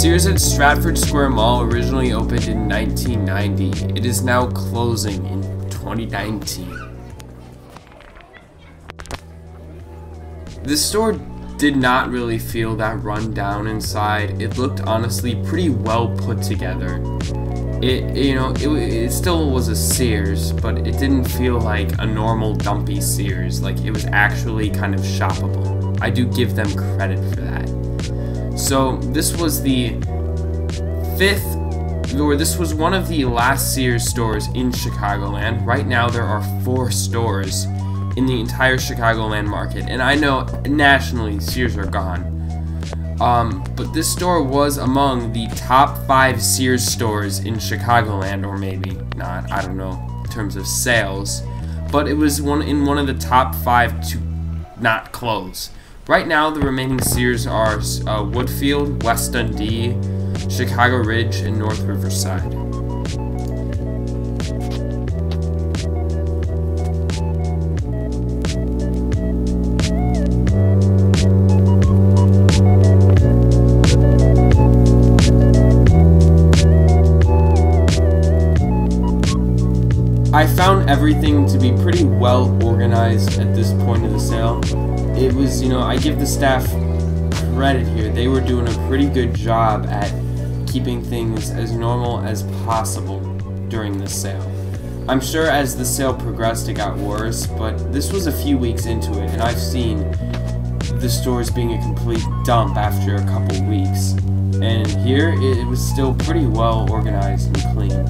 Sears at Stratford Square Mall originally opened in 1990. It is now closing in 2019. This store did not really feel that run down inside. It looked honestly pretty well put together. It still was a Sears, but it didn't feel like a normal dumpy Sears. Like, it was actually kind of shoppable. I do give them credit for that. So this was this was one of the last Sears stores in Chicagoland. Right now there are 4 stores in the entire Chicagoland market, and I know nationally Sears are gone. But this store was among the top 5 Sears stores in Chicagoland, or maybe not, I don't know, in terms of sales. But it was in one of the top 5 to not close. Right now, the remaining Sears are Woodfield, West Dundee, Chicago Ridge, and North Riverside. I found everything to be pretty well organized at this point of the sale. It was, I give the staff credit here. They were doing a pretty good job at keeping things as normal as possible during this sale. I'm sure as the sale progressed it got worse, but this was a few weeks into it, and I've seen the stores being a complete dump after a couple weeks. And here, it was still pretty well organized and clean.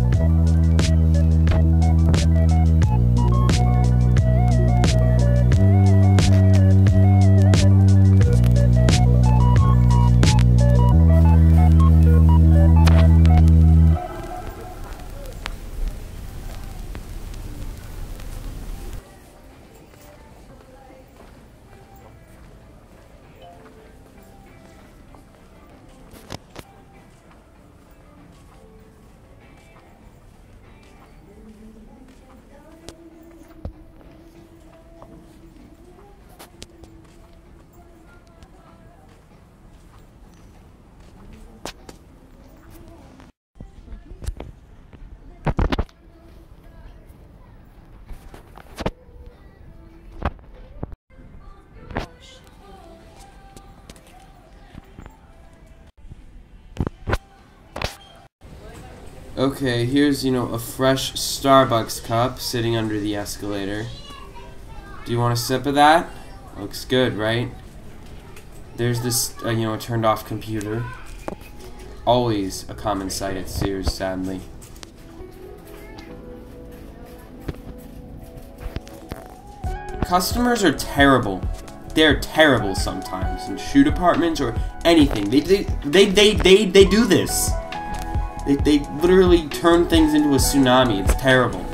Okay, here's, a fresh Starbucks cup sitting under the escalator. Do you want a sip of that? Looks good, right? There's this, a turned off computer. Always a common sight at Sears, sadly. Customers are terrible. They're terrible sometimes in shoe departments or anything. They do this. They literally turn things into a tsunami. It's terrible.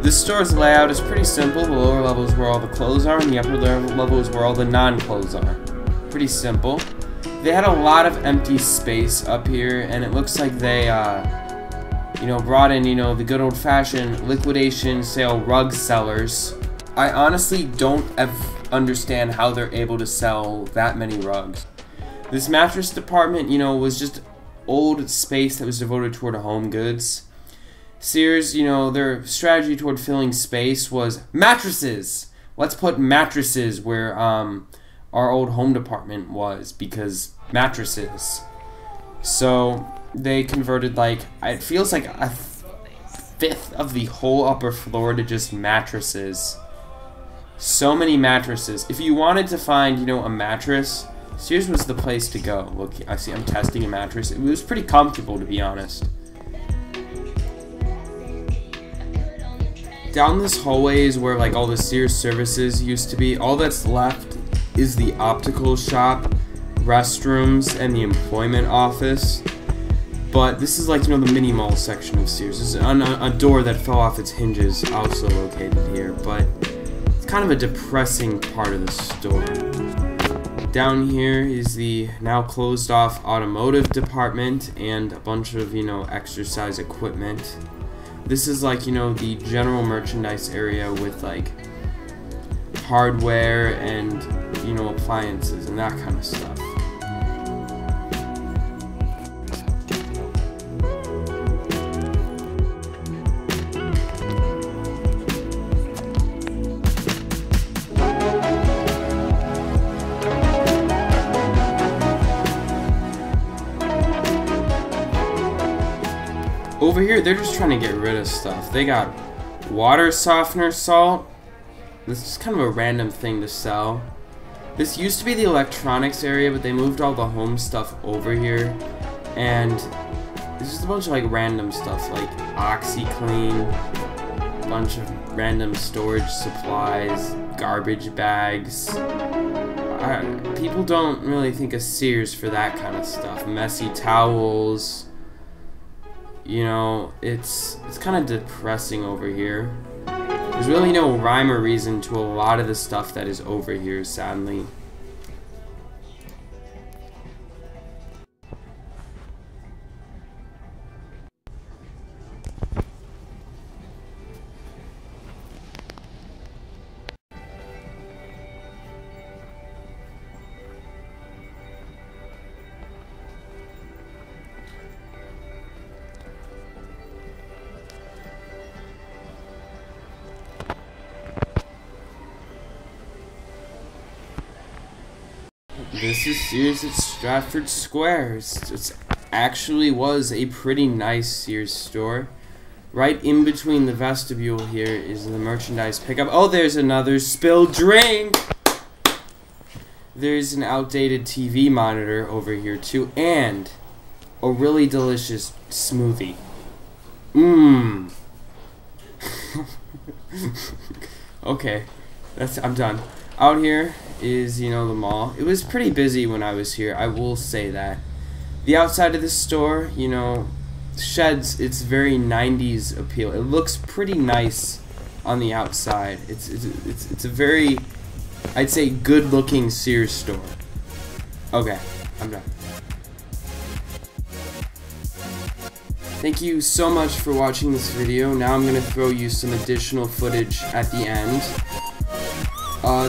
This store's layout is pretty simple. The lower level is where all the clothes are, and the upper level is where all the non-clothes are. Pretty simple. They had a lot of empty space up here, and it looks like they, brought in, the good old-fashioned liquidation sale rug sellers. I honestly don't understand how they're able to sell that many rugs. This mattress department, you know, was just old space that was devoted toward home goods. Sears, you know, their strategy toward filling space was mattresses. Let's put mattresses where our old home department was, because mattresses. So they converted, like, it feels like a fifth of the whole upper floor to just mattresses. So many mattresses. If you wanted to find, you know, a mattress, Sears was the place to go. Look, I see I'm testing a mattress. It was pretty comfortable, to be honest. Down this hallway is where, like, all the Sears services used to be. All that's left is the optical shop, restrooms, and the employment office. But this is, like, you know, the mini mall section of Sears. There's a door that fell off its hinges also located here, but it's kind of a depressing part of the store. Down here is the now closed off automotive department and a bunch of, you know, exercise equipment. This is, like, you know, the general merchandise area with, like, hardware and, you know, appliances and that kind of stuff. Over here, they're just trying to get rid of stuff. They got water softener salt. This is kind of a random thing to sell. This used to be the electronics area, but they moved all the home stuff over here. And it's just a bunch of, like, random stuff, like OxyClean, a bunch of random storage supplies, garbage bags. People don't really think of Sears for that kind of stuff. Messy towels. You know, it's kind of depressing over here. There's really no rhyme or reason to a lot of the stuff that is over here, sadly. This is Sears at Stratford Square. It actually was a pretty nice Sears store. Right in between the vestibule here is the merchandise pickup. Oh, there's another spilled drink! There's an outdated TV monitor over here too, and a really delicious smoothie. Mmm. Okay, I'm done. Out here is, you know, the mall. It was pretty busy when I was here, I will say that. The outside of the store, you know, sheds its very 90s appeal. It looks pretty nice on the outside. It's a very, I'd say, good-looking Sears store. Okay, I'm done. Thank you so much for watching this video. Now I'm going to throw you some additional footage at the end.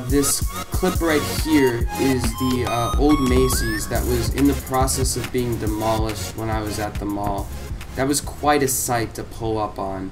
This clip right here is the old Macy's that was in the process of being demolished when I was at the mall. That was quite a sight to pull up on.